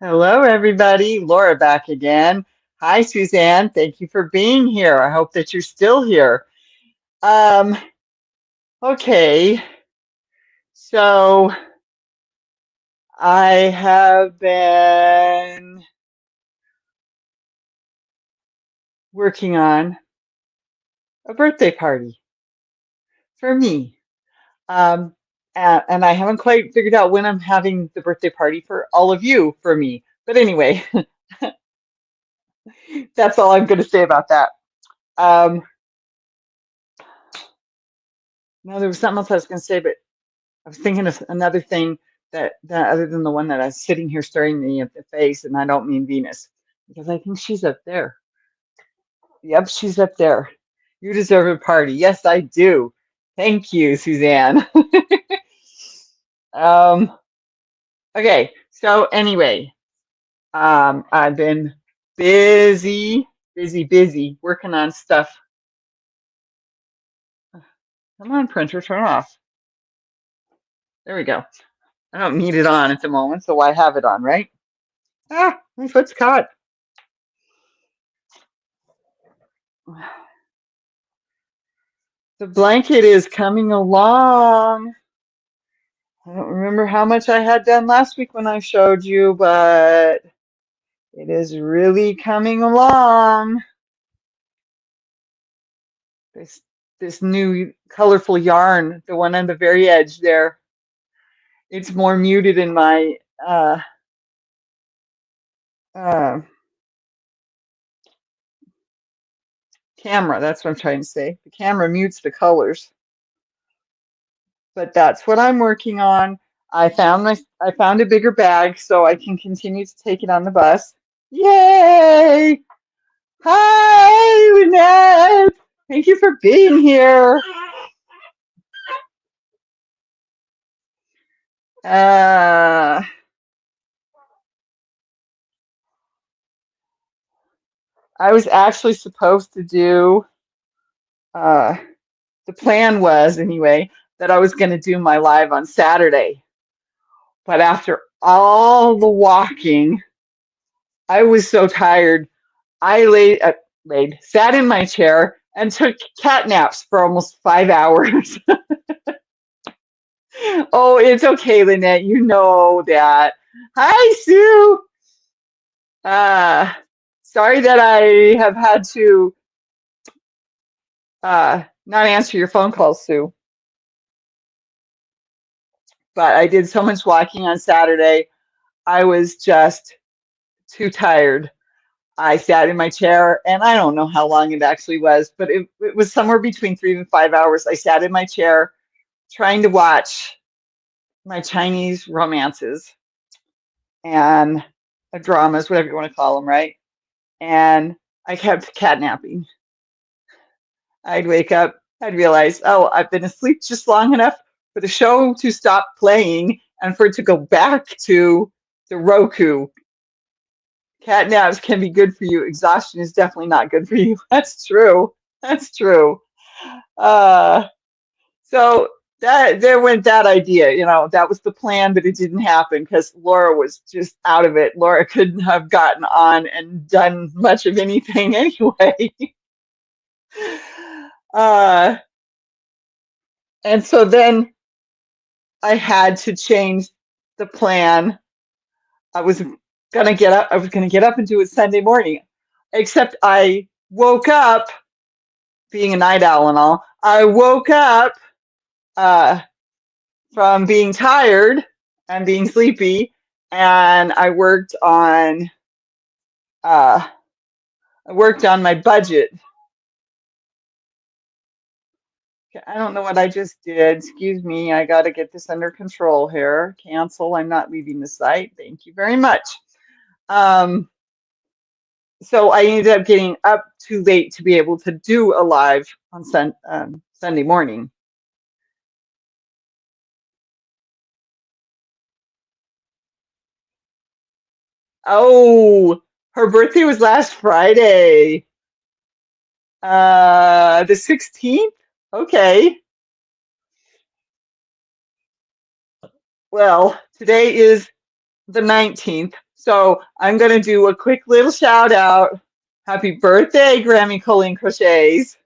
Hello, everybody. Laura back again. Hi, Suzanne. Thank you for being here. I hope that you're still here. Um, okay, so I have been working on a birthday party for me. Um, and I haven't quite figured out when I'm having the birthday party for all of you for me. But anyway, that's all I'm going to say about that. Um, no, there was something else I was going to say, but I was thinking of another thing that other than the one that I was sitting here staring me at the face, and I don't mean Venus, because I think she's up there. Yep, she's up there. You deserve a party. Yes, I do. Thank you, Suzanne. um, okay, so anyway, I've been busy working on stuff. Come on, printer, turn off. There we go. I don't need it on at the moment, so why have it on, right? Ah, my foot's caught. The blanket is coming along. I don't remember how much I had done last week when I showed you, but it is really coming along. This this new colorful yarn, the one on the very edge there, it's more muted in my uh, uh, camera. That's what I'm trying to say. The camera mutes the colors, but that's what I'm working on. I found a bigger bag so I can continue to take it on the bus. Yay! Hi, Lynette. Thank you for being here. Uh, I was actually supposed to do, uh, the plan was anyway, that I was going to do my live on Saturday. But after all the walking, I was so tired. I sat in my chair and took cat naps for almost 5 hours. Oh, it's okay, Lynette. You know that. Hi, Sue. Uh, Sorry that I have had to not answer your phone calls, Sue. But I did so much walking on Saturday. I was just too tired. I sat in my chair, and I don't know how long it actually was, but it was somewhere between 3 and 5 hours. I sat in my chair trying to watch my Chinese romances and dramas, whatever you want to call them, right? And I kept catnapping. I'd wake up, I'd realize, oh, I've been asleep just long enough for the show to stop playing and for it to go back to the Roku. Cat naps can be good for you. Exhaustion is definitely not good for you. That's true. That's true. Uh, so that there went that idea. That was the plan, but it didn't happen because Laura was just out of it. Laura couldn't have gotten on and done much of anything anyway. uh, and so then I had to change the plan. I was gonna get up. I was gonna get up and do it Sunday morning, except I woke up, being a night owl and all. I woke up uh, from being tired and being sleepy, and uh, I worked on my budget. I don't know what I just did. Excuse me. I got to get this under control here. Cancel. I'm not leaving the site. Thank you very much. Um, so I ended up getting up too late to be able to do a live on Sunday morning. Oh, her birthday was last Friday, the 16th. Okay. Well, today is the 19th, So I'm going to do a quick little shout out. Happy birthday, Grammy Colleen Crochets.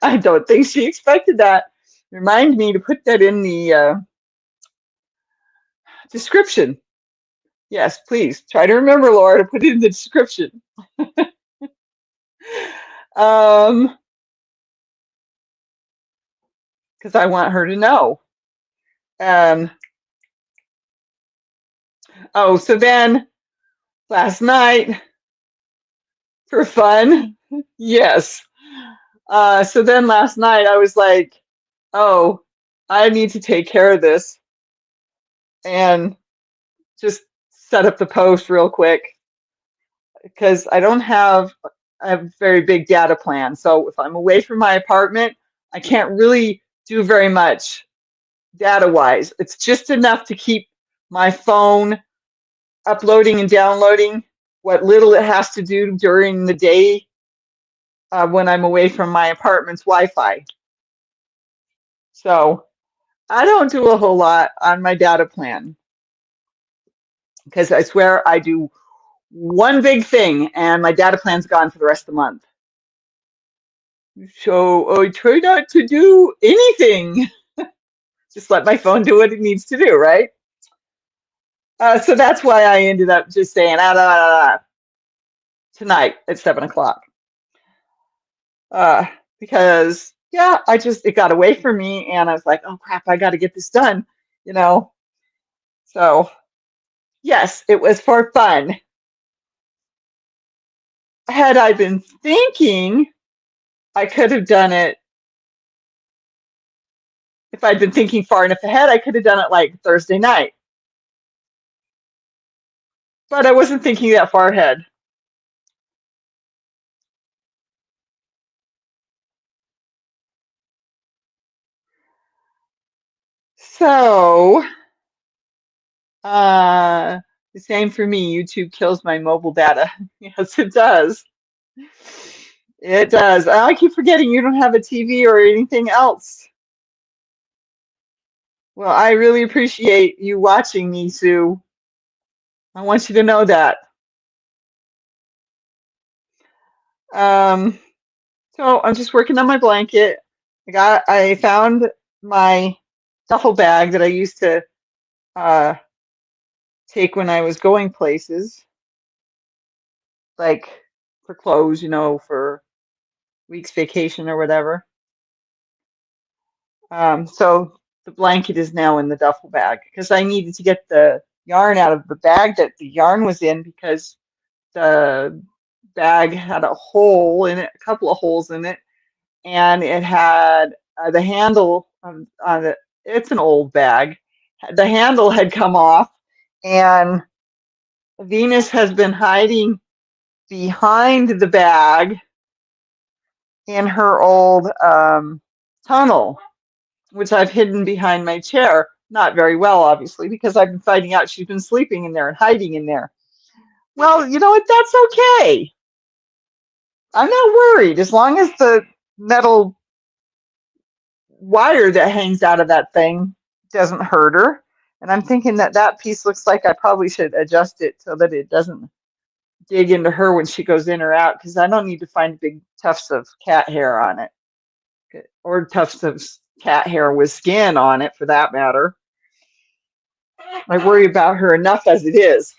I don't think she expected that. Remind me to put that in the description. Yes, please. Try to remember, Laura, to put it in the description. Because I want her to know. Um, oh, so then last night, for fun, yes. So then last night I was like, oh, I need to take care of this and just set up the post real quick because I don't have a very big data plan. So if I'm away from my apartment, I can't really do very much data wise. It's just enough to keep my phone uploading and downloading what little it has to do during the day when I'm away from my apartment's Wi-Fi. So I don't do a whole lot on my data plan because I swear I do one big thing and my data plan's gone for the rest of the month. So I try not to do anything. Just let my phone do what it needs to do, right? So that's why I ended up just saying, tonight at 7 o'clock. Because, yeah, it got away from me and I was like, oh crap, I got to get this done, you know? So, yes, it was for fun. Had I been thinking, I could have done it. If I'd been thinking far enough ahead, I could have done it like Thursday night. But I wasn't thinking that far ahead. So, the same for me. YouTube kills my mobile data. Yes, it does. It does. I keep forgetting you don't have a TV or anything else. Well, I really appreciate you watching me, Sue. I want you to know that. Um, so I'm just working on my blanket. I found my duffel bag that I used to uh, take when I was going places, like for clothes, for week's vacation or whatever. So the blanket is now in the duffel bag because I needed to get the yarn out of the bag that the yarn was in because the bag had a hole in it, a couple of holes in it, and it had the handle on it. It's an old bag. The handle had come off, and Venus has been hiding behind the bag in her old tunnel, which I've hidden behind my chair. Not very well, obviously, because I've been finding out she's been sleeping in there and hiding in there. Well, you know what? That's okay. I'm not worried as long as the metal wire that hangs out of that thing doesn't hurt her. And I'm thinking that that piece looks like I probably should adjust it so that it doesn't dig into her when she goes in or out because I don't need to find big tufts of cat hair on it or tufts of cat hair with skin on it for that matter. I worry about her enough as it is.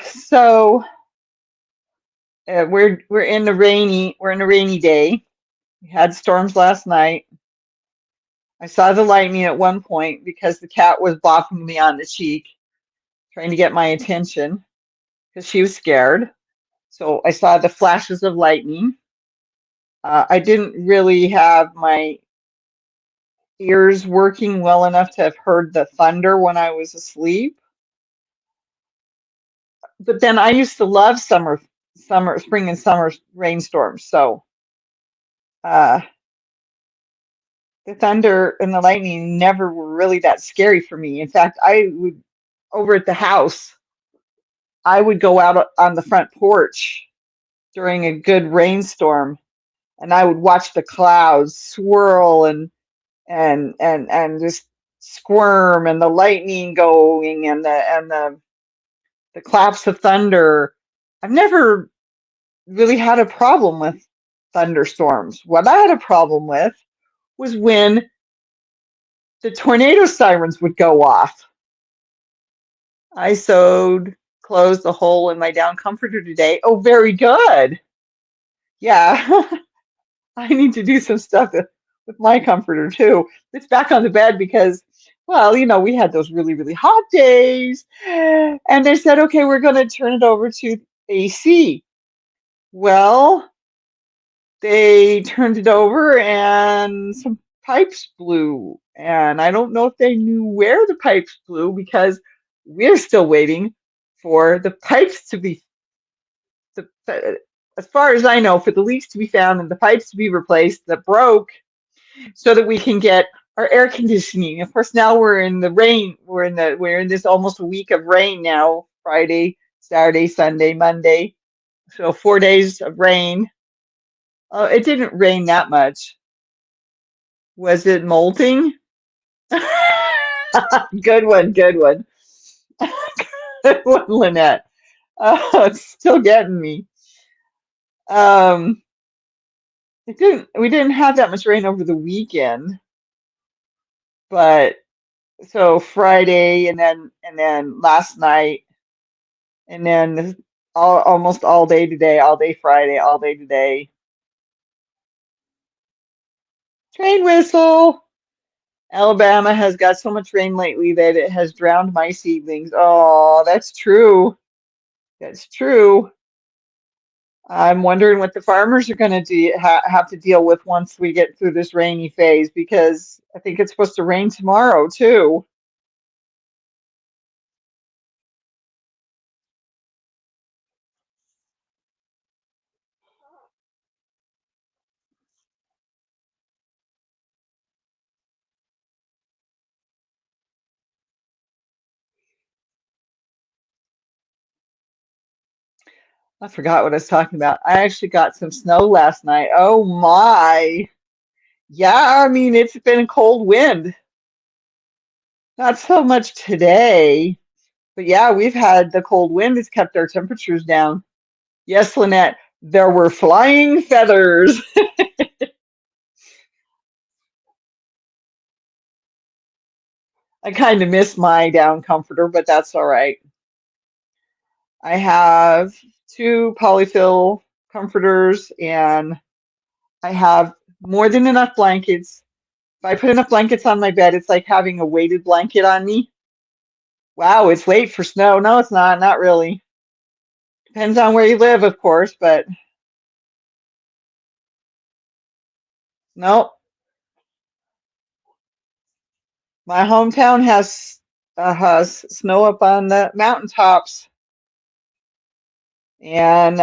So we're in a rainy day. We had storms last night. I saw the lightning at one point because the cat was bopping me on the cheek, trying to get my attention because she was scared. So I saw the flashes of lightning. I didn't really have my ears working well enough to have heard the thunder when I was asleep. But then I used to love spring and summer rainstorms. So uh, the thunder and the lightning never were really that scary for me. In fact, over at the house, I would go out on the front porch during a good rainstorm and I would watch the clouds swirl and just squirm and the lightning going and the claps of thunder. I've never really had a problem with thunderstorms. What I had a problem with was when the tornado sirens would go off. I sewed, closed the hole in my down comforter today. Oh, very good. Yeah, I need to do some stuff with my comforter too. It's back on the bed because, well, we had those really, really hot days. And they said, okay, we're going to turn it over to AC. Well, they turned it over and some pipes blew. And I don't know if they knew where the pipes blew because we're still waiting for the pipes to be, as far as I know, for the leaks to be found and the pipes to be replaced that broke so that we can get our air conditioning. Of course, now we're in the rain. We're in this almost a week of rain now, Friday, Saturday, Sunday, Monday. So 4 days of rain. It didn't rain that much. Was it molting? Good one, good one. Good one, Lynette. It's still getting me. Um, we didn't have that much rain over the weekend, but so Friday and then last night and then almost all day today, all day Friday, all day today. Train whistle. Alabama has got so much rain lately that it has drowned my seedlings. Oh, that's true. That's true. I'm wondering what the farmers are going to have to deal with once we get through this rainy phase because I think it's supposed to rain tomorrow too. I forgot what I was talking about. I actually got some snow last night. Oh my. Yeah, I mean, it's been a cold wind. Not so much today, but yeah, we've had the cold wind has kept our temperatures down. Yes, Lynette, there were flying feathers. I kind of miss my down comforter, but that's all right. I have two polyfill comforters and I have more than enough blankets. If I put enough blankets on my bed, it's like having a weighted blanket on me. Wow, it's late for snow. No, it's not. Not really. Depends on where you live, of course, but no. My hometown has snow up on the mountaintops, and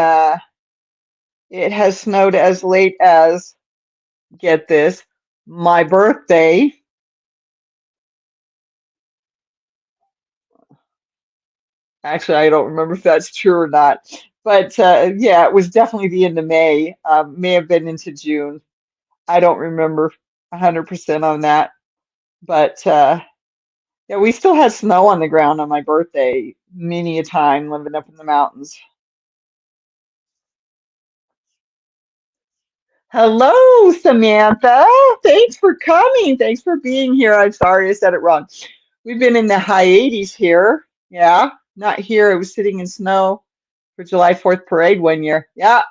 it has snowed as late as, get this, my birthday. Actually, I don't remember if that's true or not, but yeah, it was definitely the end of May. May have been into June. I don't remember 100% on that, but yeah, we still had snow on the ground on my birthday many a time living up in the mountains. Hello, Samantha. Thanks for coming. Thanks for being here. I'm sorry I said it wrong. We've been in the high 80s here. Yeah, not here. I was sitting in snow for July 4th parade one year. Yeah,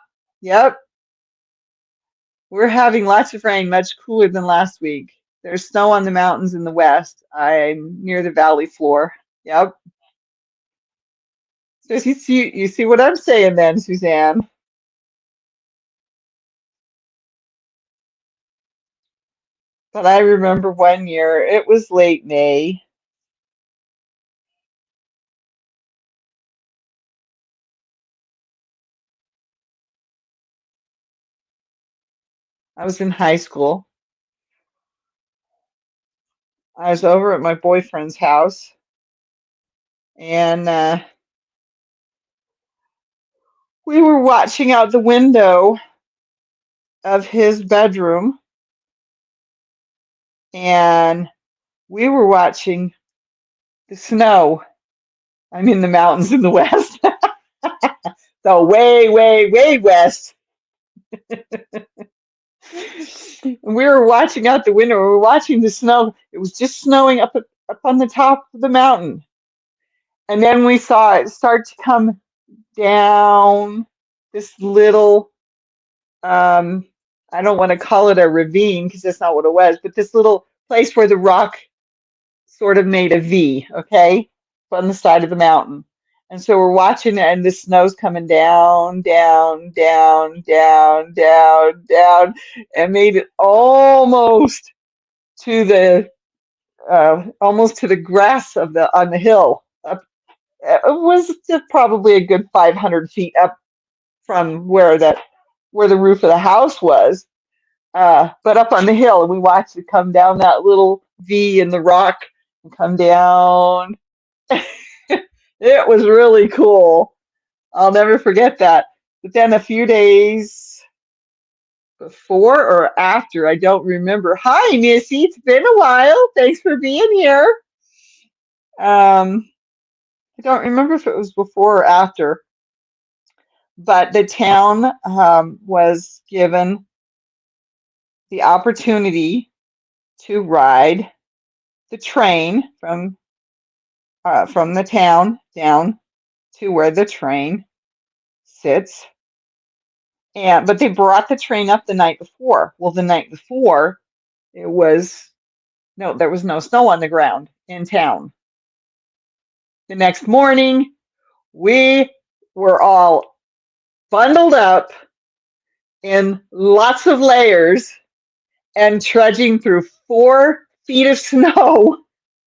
yep. We're having lots of rain, much cooler than last week. There's snow on the mountains in the west. I'm near the valley floor. Yep. So you see what I'm saying then, Suzanne. But I remember one year, it was late May. I was in high school. I was over at my boyfriend's house, and we were watching out the window of his bedroom, and we were watching the snow. I'm in the mountains in the west, so way, way, way west. And we were watching out the window. We were watching the snow. It was just snowing up on the top of the mountain. And then we saw it start to come down this little, um, I don't want to call it a ravine because that's not what it was, but this little place where the rock sort of made a V, okay, on the side of the mountain. And so we're watching it, and the snow's coming down, down, down, down, down, down, and made it to the almost to the grass of the on the hill. It was just probably a good 500 feet up from where the roof of the house was, but up on the hill, and we watched it come down that little V in the rock and come down. It was really cool. I'll never forget that. But then a few days before or after, I don't remember. Hi, Missy. It's been a while. Thanks for being here. Um, I don't remember if it was before or after, but the town was given the opportunity to ride the train from the town down to where the train sits. And but they brought the train up the night before. Well, the night before, it was no, there was no snow on the ground in town. The next morning, we were all bundled up in lots of layers and trudging through 4 feet of snow.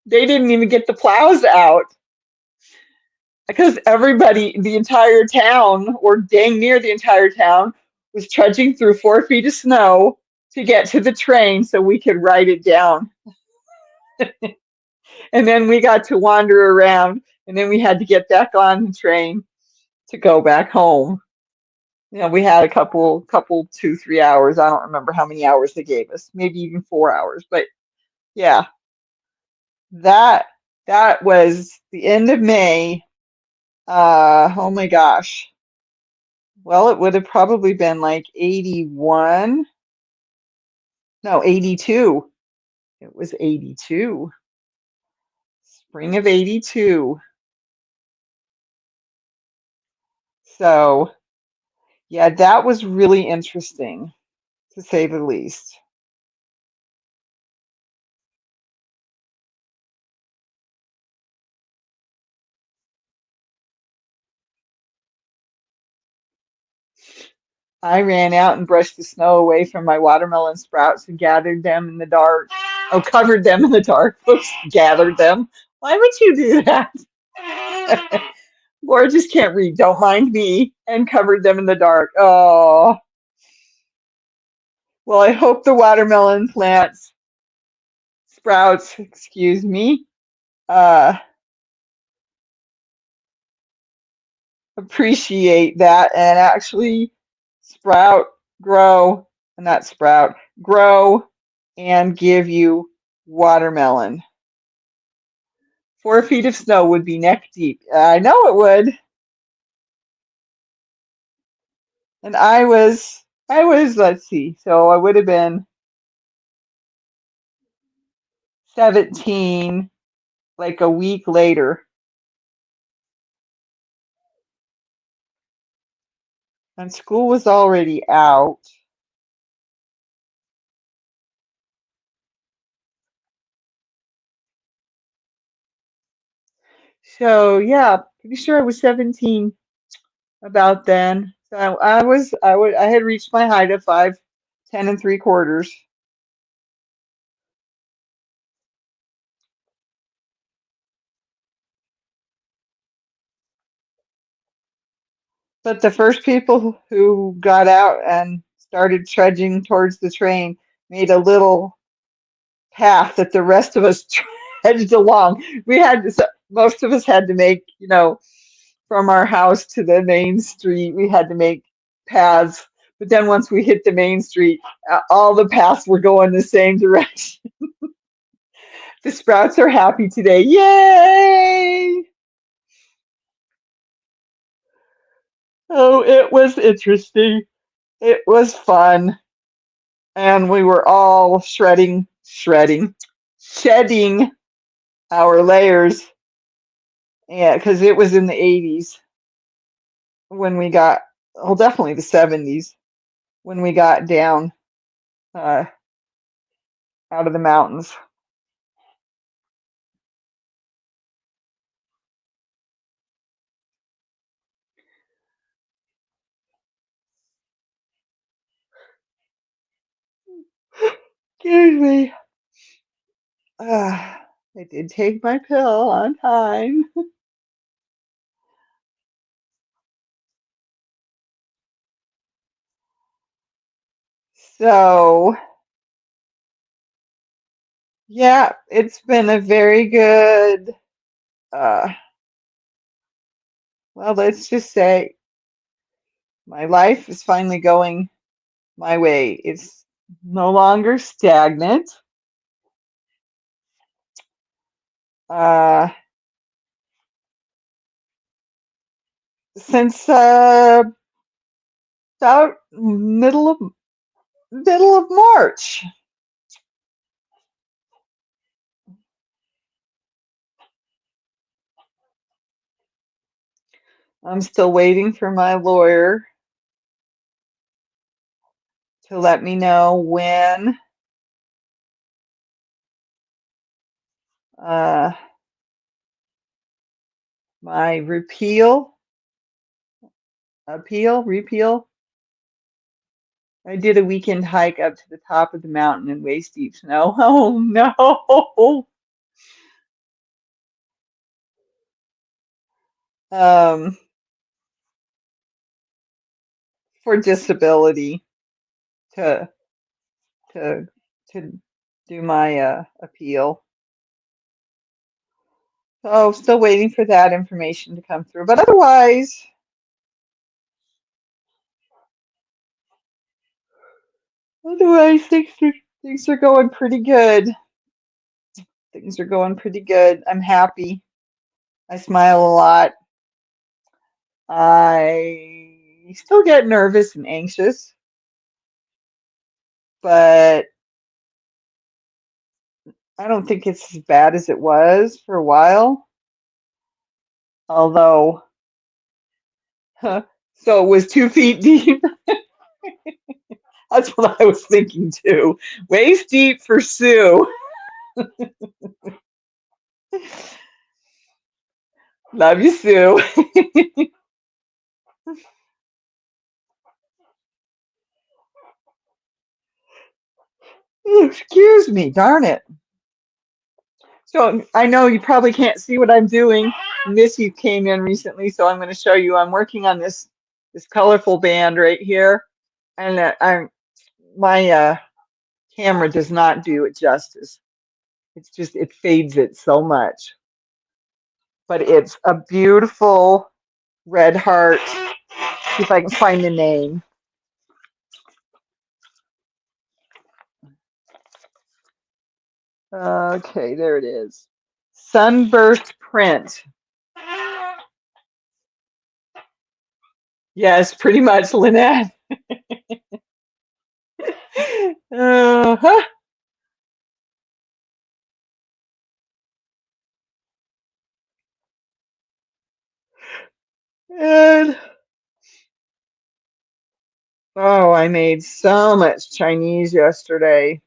They didn't even get the plows out because everybody, the entire town, or dang near the entire town, was trudging through 4 feet of snow to get to the train so we could ride it down. And then we got to wander around, and then we had to get back on the train to go back home. You know, we had a couple, 2, 3 hours. I don't remember how many hours they gave us, maybe even 4 hours. But yeah, that that was the end of May. Oh my gosh. Well, it would have probably been like 81. No, 82. It was 82. Spring of 82. So, yeah, that was really interesting, to say the least. I ran out and brushed the snow away from my watermelon sprouts and gathered them in the dark. Oh, covered them in the dark. Oops, gathered them. Why would you do that? Laura just can't read. Don't mind me. And covered them in the dark. Oh, well, I hope the watermelon plants, sprouts, excuse me, uh, appreciate that and actually sprout, grow, and not sprout, grow and give you watermelon. 4 feet of snow would be neck deep. I know it would. And let's see, so I would have been 17 like a week later. And school was already out. So yeah, pretty sure I was 17 about then. So I had reached my height of 5'10 3/4". But the first people who got out and started trudging towards the train made a little path that the rest of us trudged along. Most of us had to make, from our house to the main street, we had to make paths. But then once we hit the main street, all the paths were going the same direction. The sprouts are happy today. Yay! Oh, it was interesting. It was fun. And we were all shedding our layers. Yeah, because it was in the 80s when we got, well, definitely the 70s when we got down uh, out of the mountains. Excuse me. I did take my pill on time. So, yeah, it's been a very good, uh, well, let's just say my life is finally going my way. It's no longer stagnant. Uh, since about middle of March. I'm still waiting for my lawyer to let me know when uh, my repeal. I did a weekend hike up to the top of the mountain in waist deep snow. Oh no. Um, for disability to to to do my appeal. So still waiting for that information to come through. But otherwise things are going pretty good. Things are going pretty good. I'm happy. I smile a lot. I still get nervous and anxious, but I don't think it's as bad as it was for a while. Although, so it was 2 feet deep. That's what I was thinking too. Waist deep for Sue. Love you, Sue. Excuse me, darn it. So I know you probably can't see what I'm doing. Missy came in recently, so I'm going to show you. I'm working on this colorful band right here, and my camera does not do it justice. It's just it fades it so much, but it's a beautiful red heart. See if I can find the name. Okay, there it is. Sunburst print. Yes, pretty much, Lynette. Uh-huh. And oh, I made so much Chinese yesterday.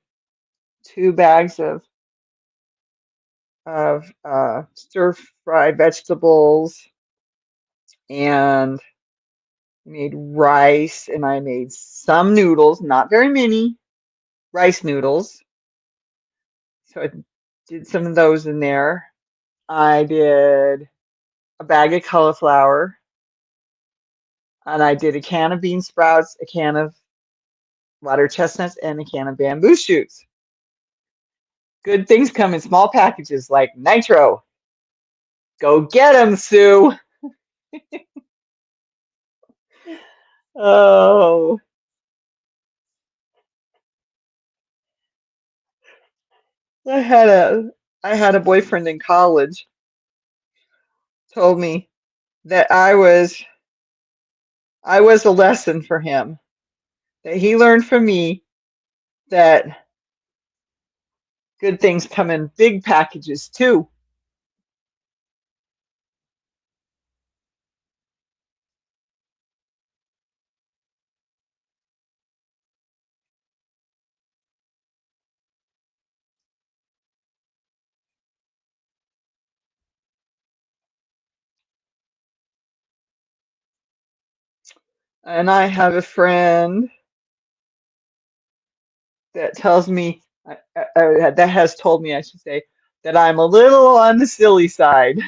2 bags of stir fried vegetables, and I made rice, and I made some noodles, not very many rice noodles. So I did some of those in there. I did a bag of cauliflower, and I did a can of bean sprouts, a can of water chestnuts, and a can of bamboo shoots. Good things come in small packages like nitro. Go get 'em, Sue. Oh, I had I had a boyfriend in college told me that I was a lesson for him, that he learned from me that good things come in big packages too. And I have a friend that tells me, that has told me, I should say, that I'm a little on the silly side.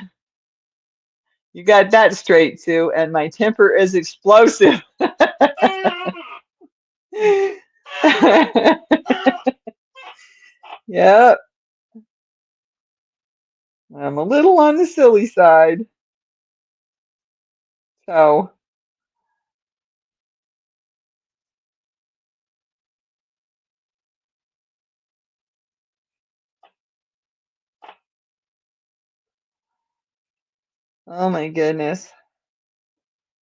You got that straight, Sue, and my temper is explosive. Yep, I'm a little on the silly side. So, oh my goodness.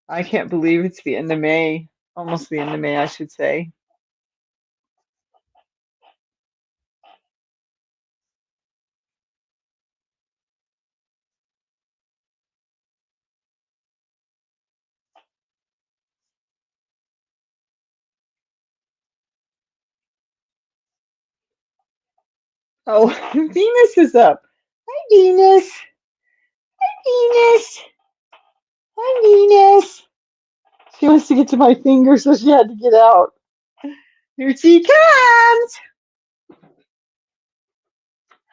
I can't believe it's the end of May. Almost the end of May, I should say. Oh, Venus is up. Hi, Venus. Venus. Hi, Venus. She wants to get to my finger, so she had to get out. Here she comes.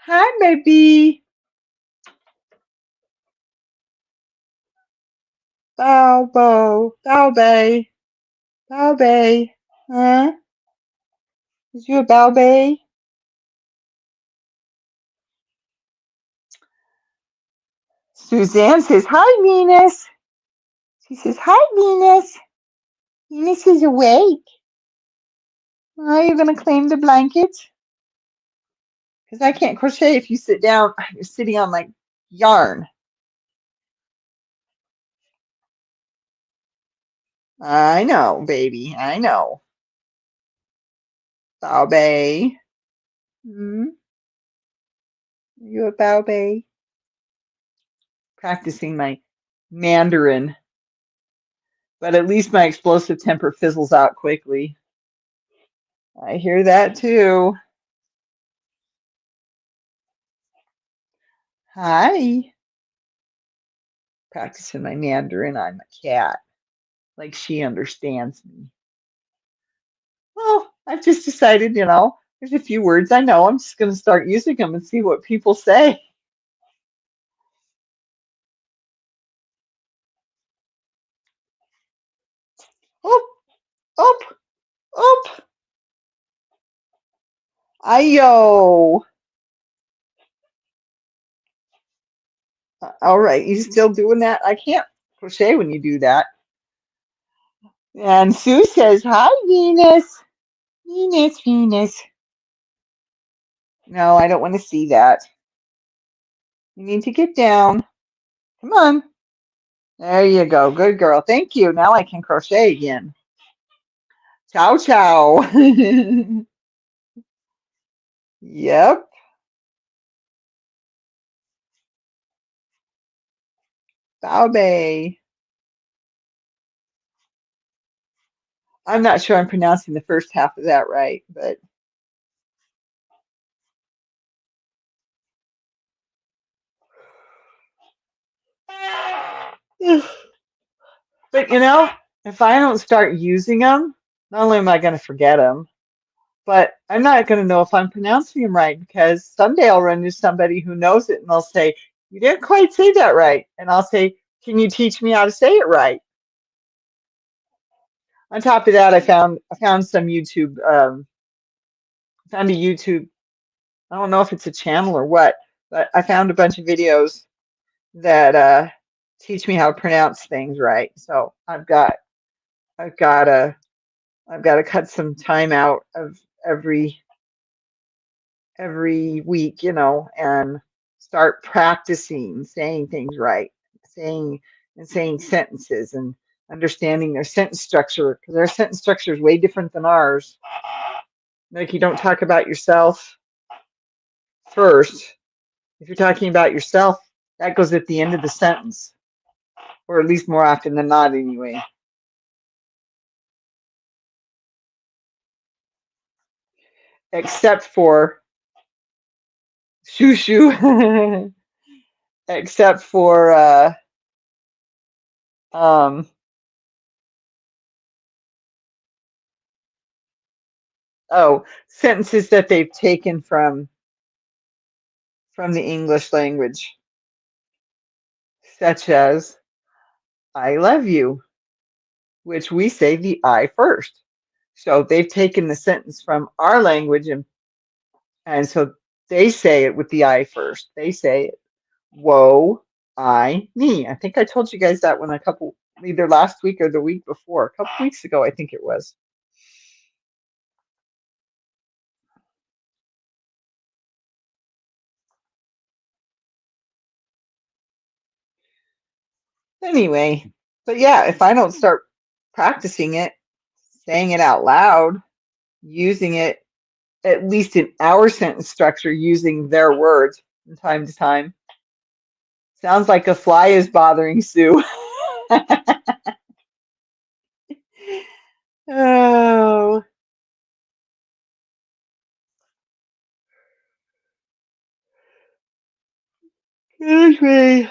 Hi, baby. Bow, bow, bow, bay, bow, bay. Huh? Is you a bow, bay? Suzanne says, hi, Venus. She says, hi, Venus. Venus is awake. Are you going to claim the blanket? Because I can't crochet if you sit down. You're sitting on my yarn. I know, baby. I know. Bow bay. Hmm? Are you a bow bay? Practicing my Mandarin, but at least my explosive temper fizzles out quickly. I hear that too. Hi. Practicing my Mandarin on my cat, like she understands me. Well, I've just decided, there's a few words I know. I'm just going to start using them and see what people say. Oh, oh, oh. Ayo. All right, you still doing that? I can't crochet when you do that. And Sue says, hi, Venus. Venus, Venus. No, I don't want to see that. You need to get down. Come on. There you go. Good girl. Thank you. Now I can crochet again. Ciao, ciao. Yep. Bao Bei. I'm not sure I'm pronouncing the first half of that right, but but if I don't start using them, not only am I going to forget them, but I'm not going to know if I'm pronouncing them right because someday I'll run into somebody who knows it and they'll say, "You didn't quite say that right," and I'll say, "Can you teach me how to say it right?" On top of that, I found some YouTube found a YouTube. I don't know if it's a channel or what, but I found a bunch of videos that teach me how to pronounce things right. So I've got to I've got to cut some time out of every week, and start practicing saying things right, saying saying sentences and understanding their sentence structure because their sentence structure is way different than ours. Like you don't talk about yourself first. If you're talking about yourself, that goes at the end of the sentence, or at least more often than not, anyway. Except for shoo shoo, except for um, sentences that they've taken from the English language, such as "I love you," which we say the I first. So they've taken the sentence from our language and so they say it with the I first. They say whoa, I, me. I think I told you guys that one either last week or the week before, a couple weeks ago, I think it was. Anyway, but yeah, if I don't start practicing it, saying it out loud, using it at least in our sentence structure, using their words from time to time, sounds like a fly is bothering Sue. Oh, gosh me.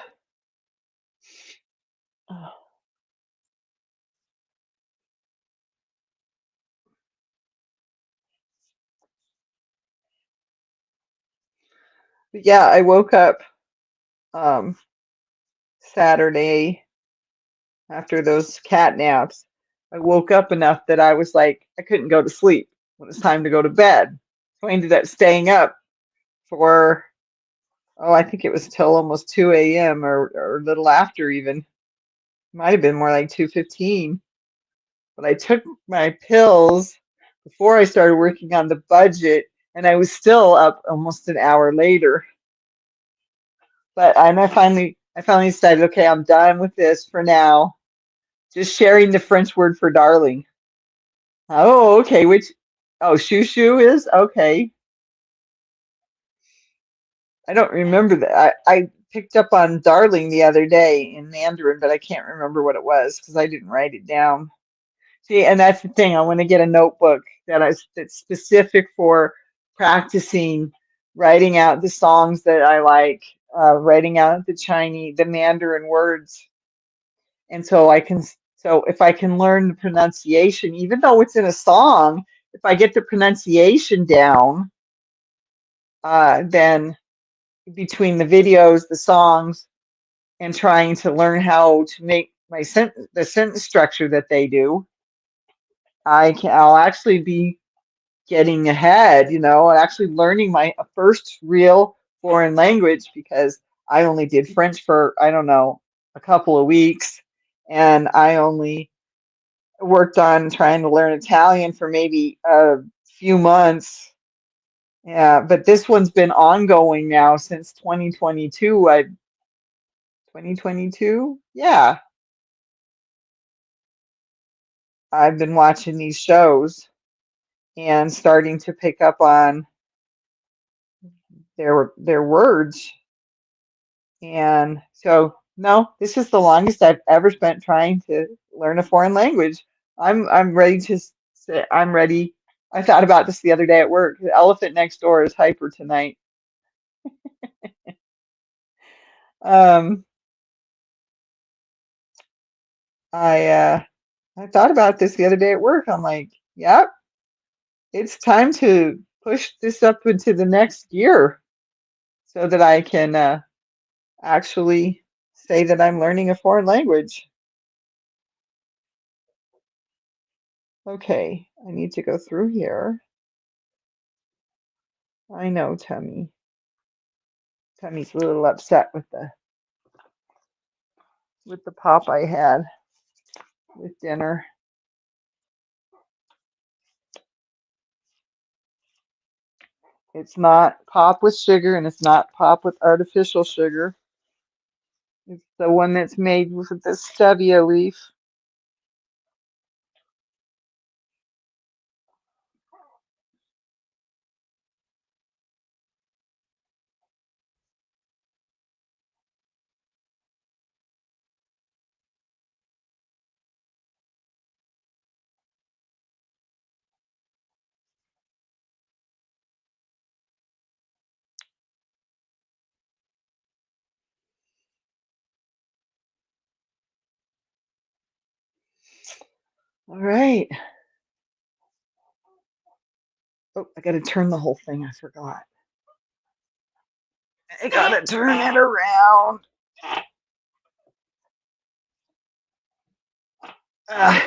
Yeah, I woke up um, Saturday after those cat naps. I woke up enough that I was like, I couldn't go to sleep when it's time to go to bed. So I ended up staying up for, I think it was till almost 2 a.m. or a little after even. Might have been more like 2:15. But I took my pills before I started working on the budget, and I was still up almost an hour later. I finally decided, okay, I'm done with this for now. Just sharing the French word for darling. Oh, okay. Shoo shoo is? Okay. I don't remember that. I picked up on darling the other day in Mandarin, but I can't remember what it was because I didn't write it down. See, and that's the thing. I want to get a notebook that's specific for practicing writing out the songs that I like, writing out the Mandarin words, and so if I can learn the pronunciation, even though it's in a song, if I get the pronunciation down, then between the videos, the songs, and trying to learn how to make the sentence structure that they do, I'll actually be getting ahead, and actually learning my first real foreign language because I only did French for, I don't know, a couple of weeks, and I only worked on trying to learn Italian for maybe a few months. Yeah, but this one's been ongoing now since 2022. 2022? Yeah, I've been watching these shows and starting to pick up on their words. And so, no, this is the longest I've ever spent trying to learn a foreign language. I'm ready to say I'm ready. I thought about this the other day at work. The elephant next door is hyper tonight. Um, I thought about this the other day at work. I'm like, yep, it's time to push this up into the next gear so that I can actually say that I'm learning a foreign language. Okay, I need to go through here. I know, Tummy. Tummy's a little upset with the pop I had with dinner. It's not pop with sugar and it's not pop with artificial sugar. It's the one that's made with the stevia leaf. All right. Oh, I got to turn the whole thing. I forgot. I got to turn it around. Uh,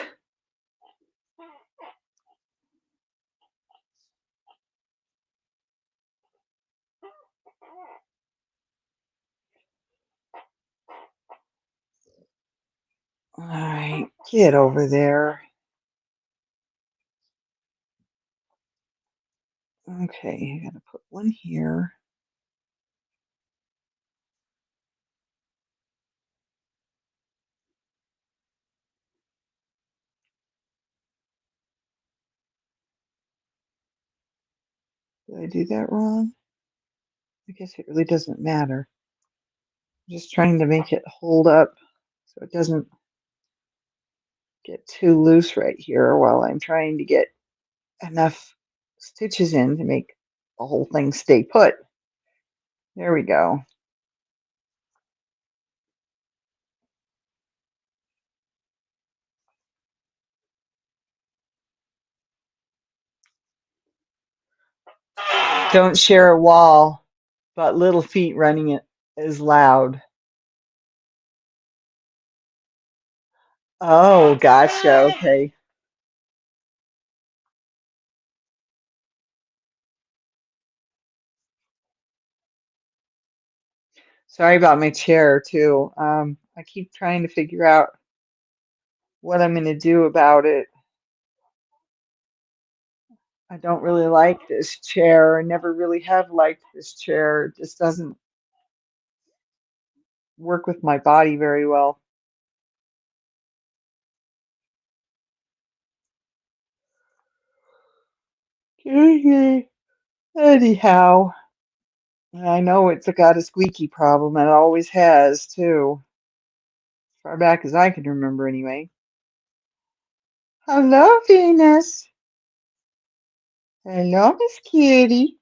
all right. Get over there. Okay. I got to put one here. Did I do that wrong? I guess it really doesn't matter. I'm just trying to make it hold up so it doesn't get too loose right here while I'm trying to get enough stitches in to make the whole thing stay put. There we go. Don't share a wall, but little feet running it is loud. Oh, gotcha. Okay. Sorry about my chair too. I keep trying to figure out what I'm going to do about it. I don't really like this chair. I never really have liked this chair. It just doesn't work with my body very well. Anyhow, I know it's got a squeaky problem, and it always has too, as far back as I can remember anyway. Hello, Venus. Hello, Miss Kitty.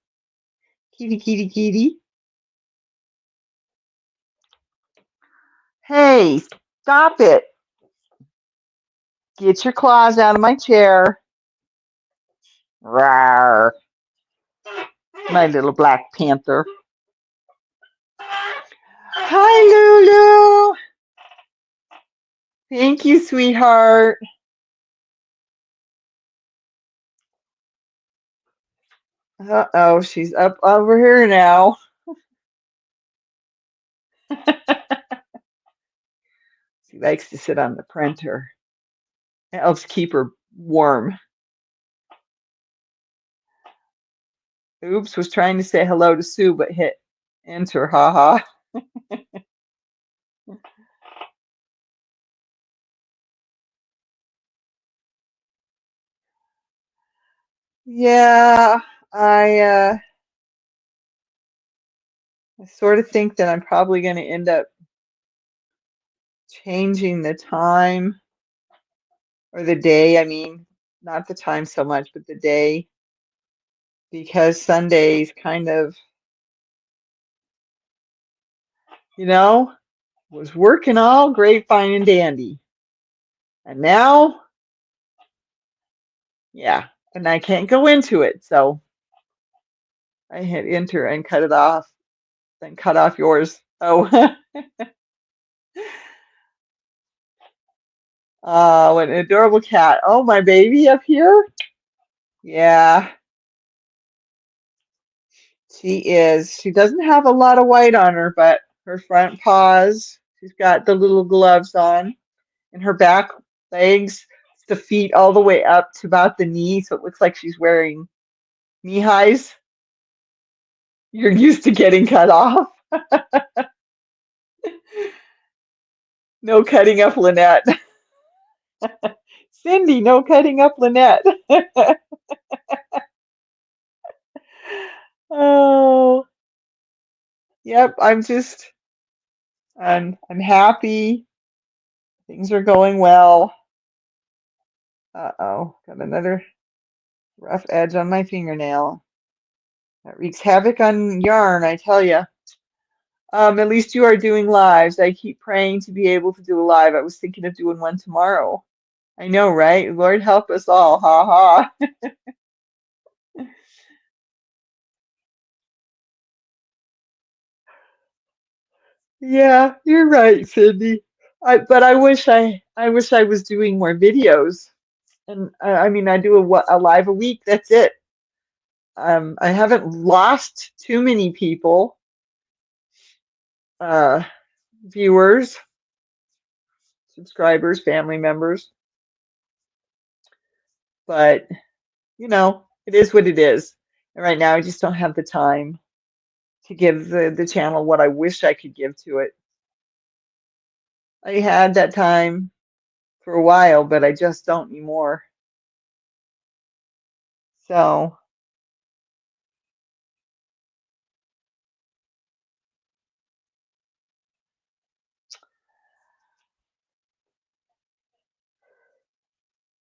Kitty, kitty, kitty. Hey, stop it. Get your claws out of my chair. Rawr. My little black panther. Hi, Lulu. Thank you, sweetheart. Uh-oh, she's up over here now. She likes to sit on the printer. It helps keep her warm. Oops, was trying to say hello to Sue, but hit enter. Haha. Yeah, I sort of think that I'm probably going to end up changing the time or the day. I mean, not the time so much, but the day, because Sundays kind of, you know, was working all great, fine, and dandy. And now, yeah, and I can't go into it. So I hit enter and cut it off, then cut off yours. Oh, what an adorable cat. Oh, my baby up here? Yeah, she is. She doesn't have a lot of white on her, but her front paws, she's got the little gloves on, and her back legs, the feet all the way up to about the knee, so it looks like she's wearing knee highs. You're used to getting cut off. No cutting up Lynette. Cindy, no cutting up Lynette. Oh, yep. I'm happy. Things are going well. Uh-oh, got another rough edge on my fingernail. That wreaks havoc on yarn, I tell you. At least you are doing lives. I keep praying to be able to do a live. I was thinking of doing one tomorrow. I know, right? Lord help us all. Ha ha. Yeah, you're right, Cindy. But I wish I was doing more videos. And I mean, I do a live a week. That's it. I haven't lost too many people, uh, viewers, subscribers, family members, but it is what it is. And right now, I just don't have the time to give the channel what I wish I could give to it. I had that time for a while, but I just don't anymore. So,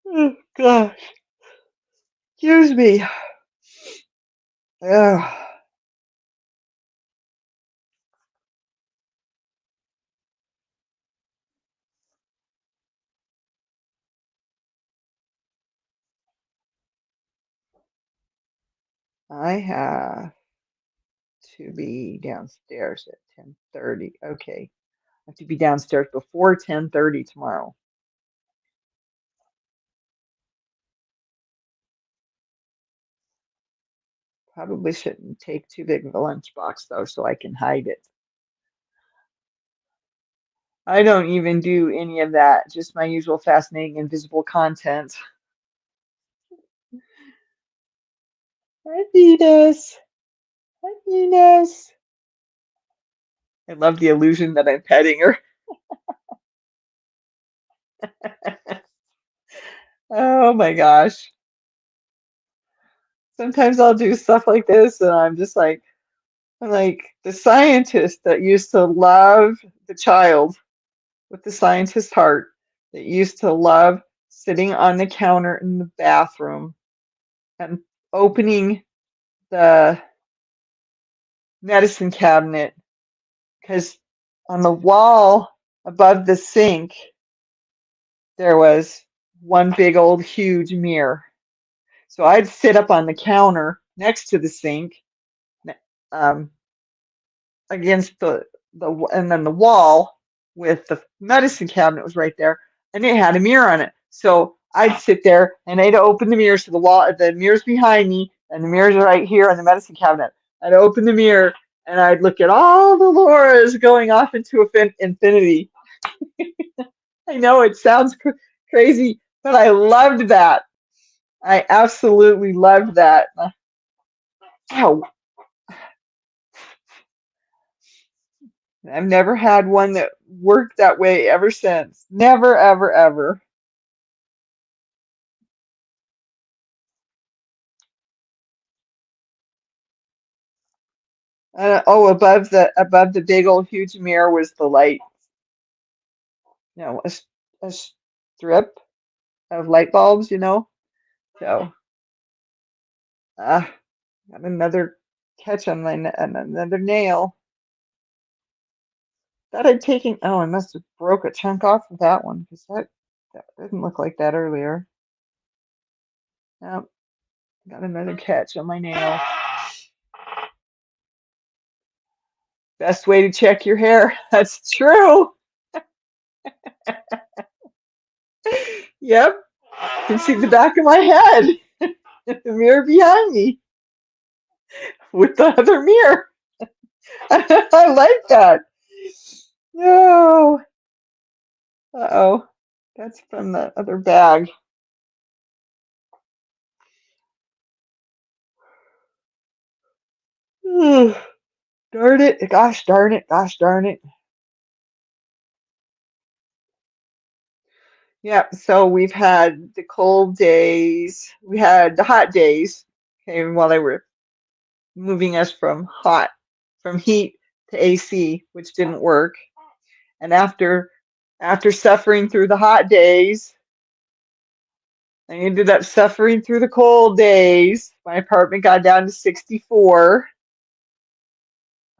oh, gosh, excuse me. Ugh, I have to be downstairs at 10:30. Okay, I have to be downstairs before 10:30 tomorrow. Probably shouldn't take too big of a lunchbox though, so I can hide it. I don't even do any of that, just my usual fascinating invisible content. Hi, Venus. Hi, Venus. I love the illusion that I'm petting her. Oh my gosh. Sometimes I'll do stuff like this and I'm like the scientist that used to love the child with the scientist heart that used to love sitting on the counter in the bathroom and opening the medicine cabinet because on the wall above the sink there was one big old huge mirror. So I'd sit up on the counter next to the sink, um, against and then the wall with the medicine cabinet was right there, and it had a mirror on it. So I'd sit there and I'd open the mirror, so the mirror's behind me, and the mirror's right here on the medicine cabinet. I'd open the mirror and I'd look at all the Lauras going off into infinity. I know it sounds crazy, but I loved that. I absolutely loved that. Ow. I've never had one that worked that way ever since. Never, ever, ever. Oh, above the big old huge mirror was the light. A strip of light bulbs. So, got another catch on on another nail. Thought I'd taken. Oh, I must have broke a chunk off of that one because that didn't look like that earlier. Nope, got another catch on my nail. Best way to check your hair. That's true. Yep, you can see the back of my head. The mirror behind me with the other mirror. I like that. No. Uh-oh. That's from the other bag. Darn it. Gosh darn it. Gosh darn it. Yeah, so we've had the cold days. We had the hot days, okay, while they were moving us from heat to AC, which didn't work. And after suffering through the hot days, I ended up suffering through the cold days. My apartment got down to 64,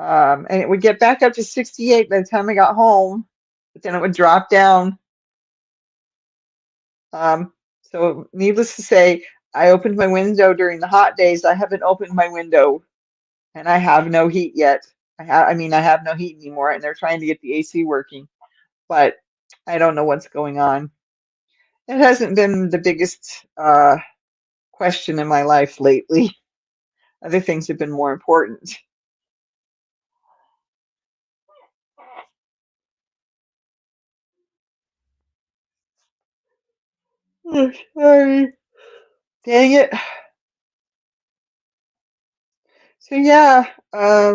and it would get back up to 68 by the time I got home, but then it would drop down. So needless to say, I opened my window during the hot days. I haven't opened my window, and I have no heat yet. I have no heat anymore, and they're trying to get the AC working, but I don't know what's going on. It hasn't been the biggest question in my life lately. Other things have been more important. Oh, sorry. Dang it. So yeah, I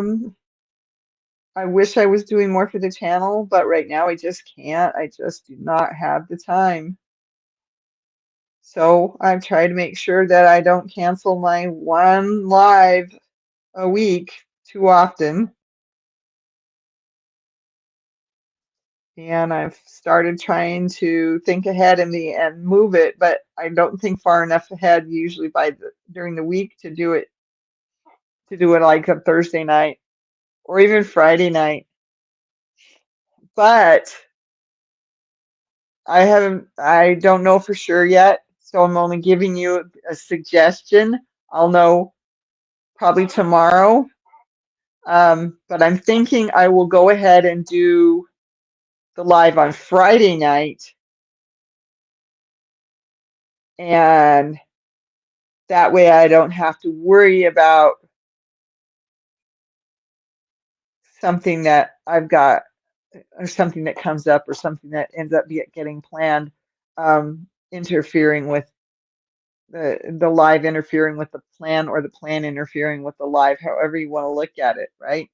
wish I was doing more for the channel, but right now I just can't. I just do not have the time. So I've tried to make sure that I don't cancel my one live a week too often. And I've started trying to think ahead and move it, but I don't think far enough ahead usually during the week to do it like a Thursday night or even Friday night. But I don't know for sure yet, so I'm only giving you a suggestion. I'll know probably tomorrow. But I'm thinking I will go ahead and do the live on Friday night, and that way I don't have to worry about something that I've got or something that comes up or something that ends up getting planned, interfering with the live, interfering with the plan, or the plan interfering with the live, however you want to look at it, right?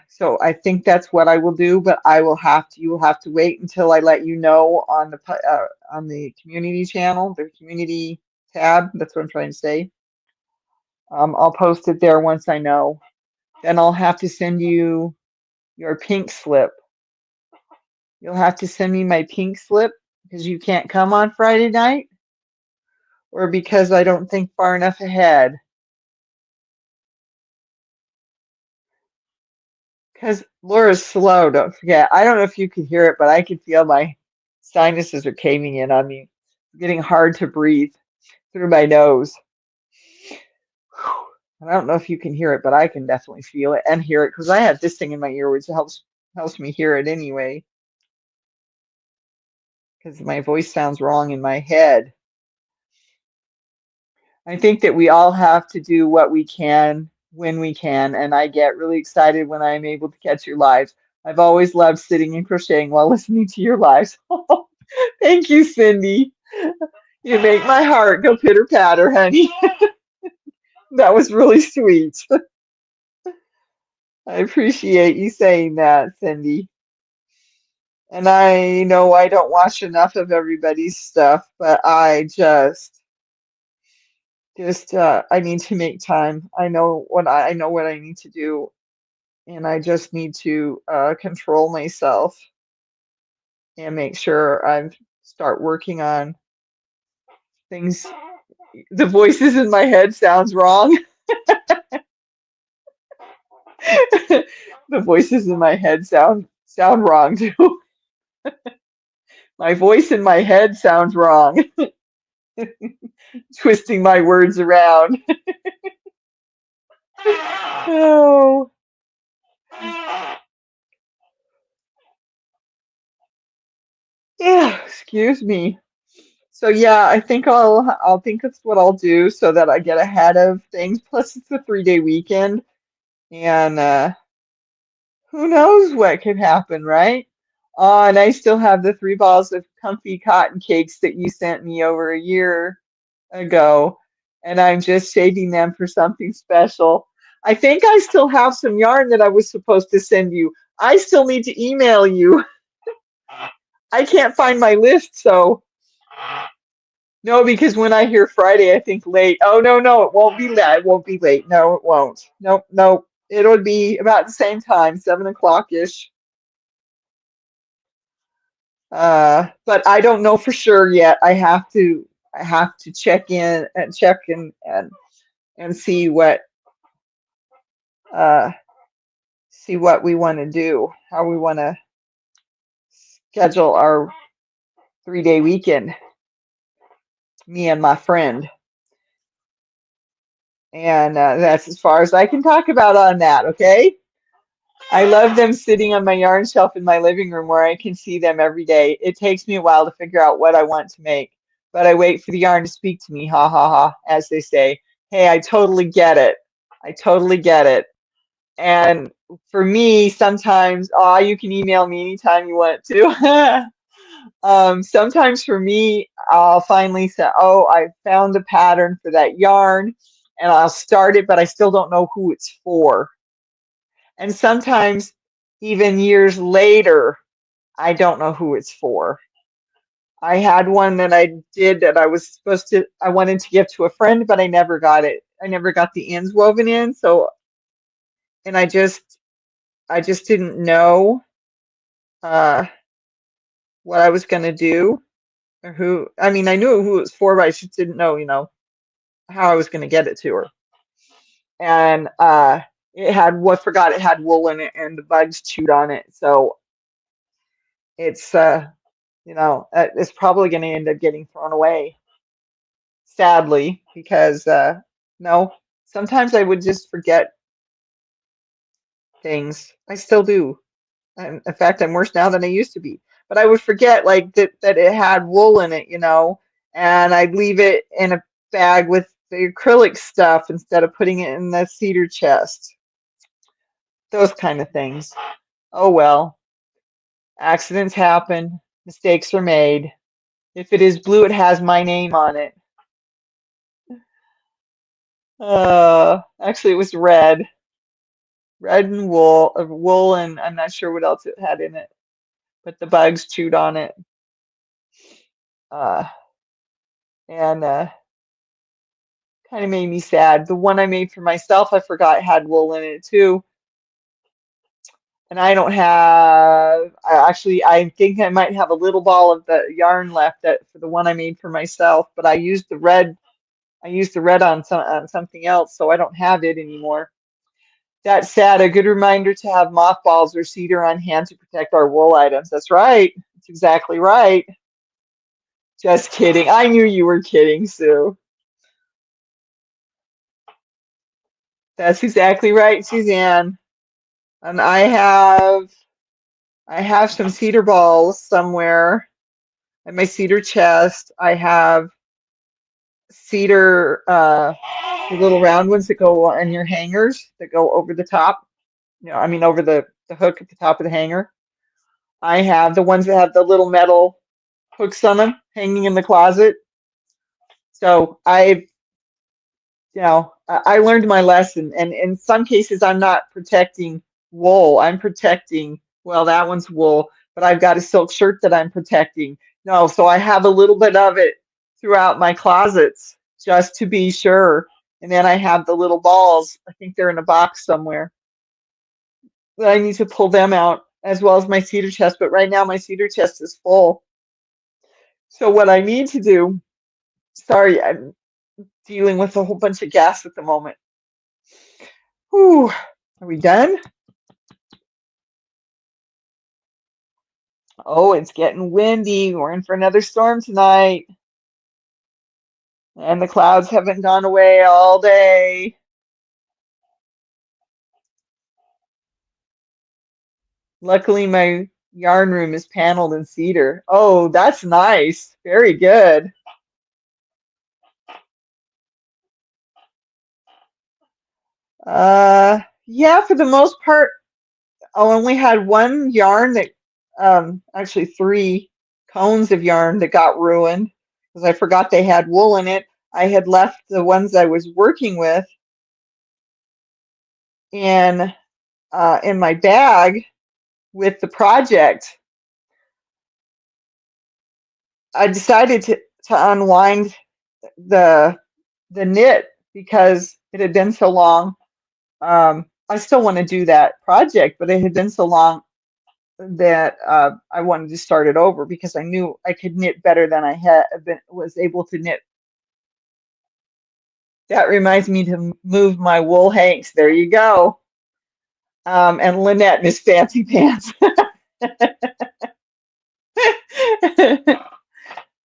So I think that's what I will do, but you will have to wait until I let you know on the community channel, the community tab. That's what I'm trying to say. I'll post it there once I know. Then I'll have to send you your pink slip. You'll have to send me my pink slip because you can't come on Friday night, or because I don't think far enough ahead. Because Laura's slow, don't forget. I don't know if you could hear it, but I could feel my sinuses are caving in on me. It's getting hard to breathe through my nose. And I don't know if you can hear it, but I can definitely feel it and hear it because I have this thing in my ear which helps me hear it anyway. Because my voice sounds wrong in my head. I think that we all have to do what we can when we can, and I get really excited when I'm able to catch your lives. I've always loved sitting and crocheting while listening to your lives. Thank you, Cindy. You make my heart go pitter patter, honey. That was really sweet. I appreciate you saying that, Cindy. And I know I don't watch enough of everybody's stuff, but I just I need to make time. I know what I need to do, and I just need to control myself and make sure I start working on things. The voices in my head sounds wrong. The voices in my head sound wrong too. My voice in my head sounds wrong, twisting my words around. Oh, yeah, excuse me. So yeah, I think I'll think it's what I'll do so that I get ahead of things. Plus, it's a 3-day weekend, and who knows what could happen, right? Oh, and I still have the 3 balls of comfy cotton cakes that you sent me over a year ago. and I'm just saving them for something special. I think I still have some yarn that I was supposed to send you. I still need to email you. I can't find my list, so no, because when I hear Friday, I think late. Oh, no, no, it won't be late. It won't be late. No, it won't. Nope, nope. It'll be about the same time, 7 o'clock-ish. But I don't know for sure yet. I have to check in and and uh see what we want to do, how we want to schedule our 3-day weekend, me and my friend. And that's as far as I can talk about on that, okay? I love them sitting on my yarn shelf in my living room where I can see them every day. It takes me a while to figure out what I want to make, but I wait for the yarn to speak to me, ha ha ha, as they say. Hey, I totally get it. I totally get it. And for me, sometimes, you can email me anytime you want to. Sometimes for me, I'll finally say, oh, I found a pattern for that yarn, and I'll start it, but I still don't know who it's for. And sometimes, even years later, I don't know who it's for. I had one that I did that I wanted to give to a friend, but I never got it. I never got the ends woven in, and I just didn't know uh, what I was going to do or I mean, I knew who it was for, but I just didn't know, how I was going to get it to her. And forgot it had wool in it and the bugs chewed on it. So it's, it's probably going to end up getting thrown away, sadly, because, no, sometimes I would just forget things. I still do. And in fact, I'm worse now than I used to be. But I would forget like that it had wool in it, and I'd leave it in a bag with the acrylic stuff instead of putting it in the cedar chest. Those kind of things. Oh well, accidents happen, mistakes are made. If it is blue, it has my name on it. Actually, it was red. Red and wool, and I'm not sure what else it had in it, but the bugs chewed on it. Uh, and kind of made me sad. The one I made for myself, I forgot had wool in it too. And I don't have, I think I might have a little ball of the yarn left for the one I made for myself, but I used the red on something else, so I don't have it anymore. That's sad. A good reminder to have mothballs or cedar on hand to protect our wool items. That's right. That's exactly right. Just kidding. I knew you were kidding, Sue. That's exactly right, Suzanne. And I have some cedar balls somewhere in my cedar chest. I have cedar, the little round ones that go on your hangers that go over the top. I mean over the hook at the top of the hanger. I have the ones that have the little metal hooks on them hanging in the closet. So I learned my lesson, and in some cases, I'm not protecting wool. I'm protecting, well, that one's wool, but I've got a silk shirt that I'm protecting. No, so I have a little bit of it throughout my closets just to be sure. And then I have the little balls. I think they're in a box somewhere. But I need to pull them out as well as my cedar chest. But right now, my cedar chest is full. So what I need to do, sorry, I'm dealing with a whole bunch of gas at the moment. Whew. Are we done? Oh, it's getting windy. We're in for another storm tonight. And the clouds haven't gone away all day. Luckily, my yarn room is paneled in cedar. Oh, that's nice. Very good. Yeah, for the most part, I only had one yarn that, actually three cones of yarn that got ruined because I forgot they had wool in it. I had left the ones I was working with in my bag with the project. I decided to unwind the knit because it had been so long. I still want to do that project, but it had been so long that I wanted to start it over because I knew I could knit better than I was able to knit. That reminds me to move my wool hanks. There you go. And Lynette, Miss Fancy Pants.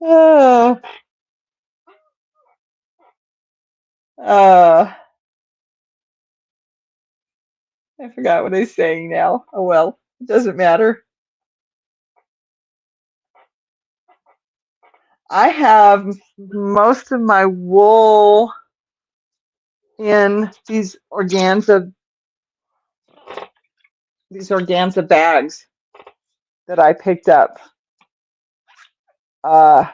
Oh, uh, I forgot what I was saying now. Oh well, it doesn't matter. I have most of my wool in these organza bags that I picked up. Uh,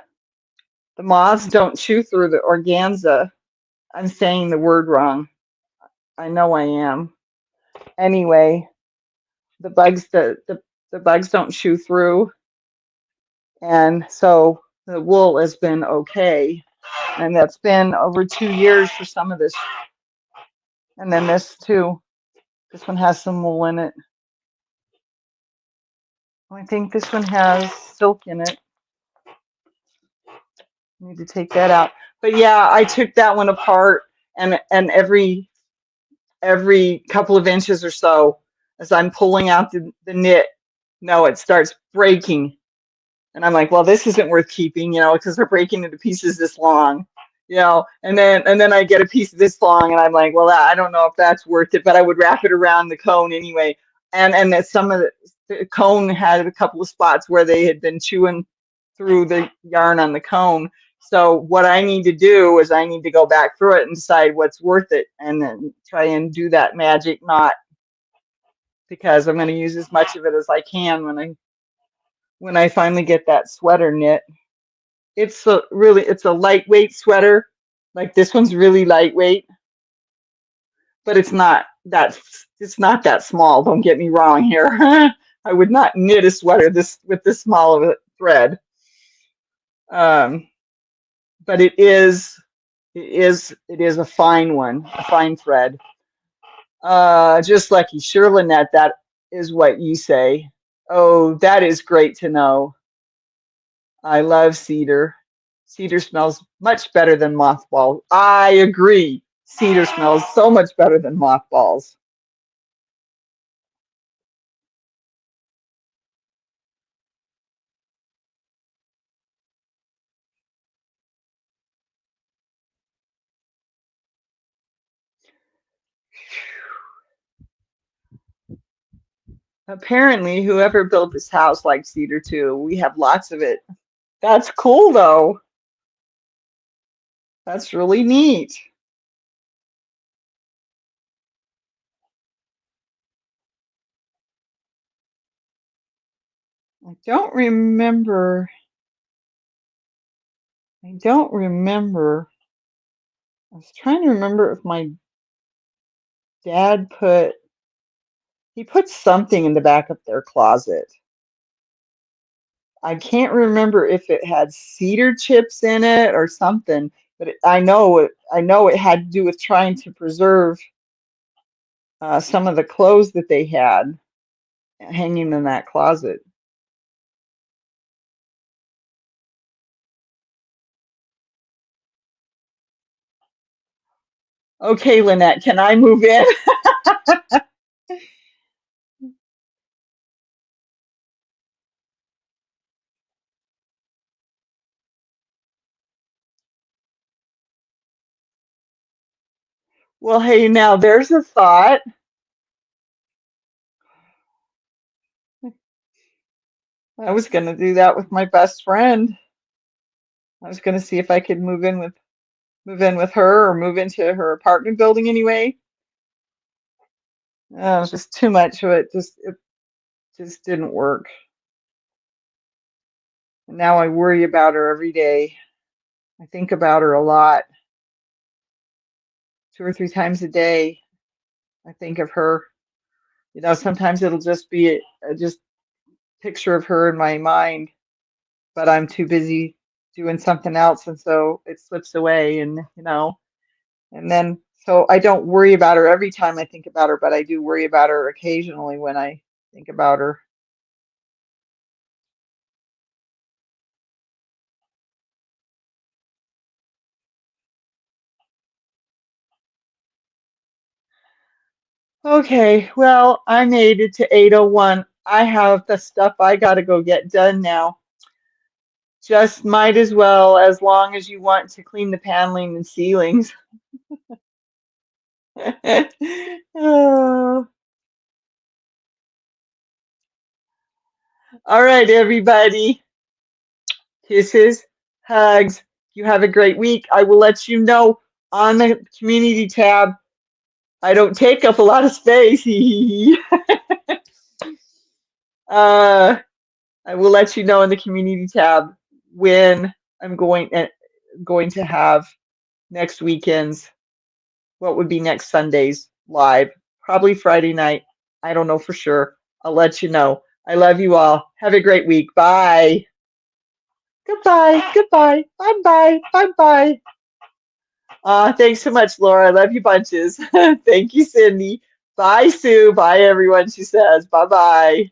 the moths don't chew through the organza. I'm saying the word wrong. I know I am. Anyway, the bugs don't chew through, and so the wool has been okay. And that's been over 2 years for some of this. And then this too. This one has some wool in it. I think this one has silk in it. Need to take that out. But yeah, I took that one apart, and every couple of inches or so, as I'm pulling out the knit, no, it starts breaking. And I'm like, well, this isn't worth keeping, because they're breaking into pieces this long, and then I get a piece this long, and I'm like, well, I don't know if that's worth it, but I would wrap it around the cone anyway. And that some of the cone had a couple of spots where they had been chewing through the yarn on the cone. So what I need to do is I need to go back through it and decide what's worth it, and then try and do that magic knot, because I'm going to use as much of it as I can when I finally get that sweater knit. It's a lightweight sweater. Like this one's really lightweight, but it's not that small. Don't get me wrong here. I would not knit a sweater with this small of a thread. Um, but it is a fine one, a fine thread. Just lucky, sure, Lynette, that is what you say. Oh, that is great to know. I love cedar. Cedar smells much better than mothballs. I agree. Cedar smells so much better than mothballs. Apparently, whoever built this house likes cedar too. We have lots of it. That's cool, though. That's really neat. I don't remember. I don't remember. I was trying to remember if my dad he put something in the back of their closet. I can't remember if it had cedar chips in it or something, but I know it had to do with trying to preserve some of the clothes that they had hanging in that closet. Okay, Lynette, can I move in? Well, hey, now there's a thought. I was going to do that with my best friend. I was going to see if I could move in with her or move into her apartment building anyway. It was just too much of it. It just didn't work. And now I worry about her every day. I think about her a lot. 2 or 3 times a day. I think of her. You know, sometimes it'll just be a just picture of her in my mind, but I'm too busy doing something else, and so it slips away, and you know, and then so I don't worry about her every time I think about her, but I do worry about her occasionally when I think about her. Okay, well, I made it to 8:01. I have the stuff I gotta go get done now. Just might as well, as long as you want to clean the paneling and ceilings. Oh, all right, everybody. Kisses, hugs. You have a great week. I will let you know on the community tab. I don't take up a lot of space. uh, I will let you know in the community tab when I'm going to have next weekend's, what would be next Sunday's live. Probably Friday night. I don't know for sure. I'll let you know. I love you all. Have a great week. Bye. Goodbye. Goodbye. Bye bye. Bye bye. Thanks so much, Laura. I love you bunches. Thank you, Cindy. Bye, Sue. Bye, everyone, she says. Bye bye.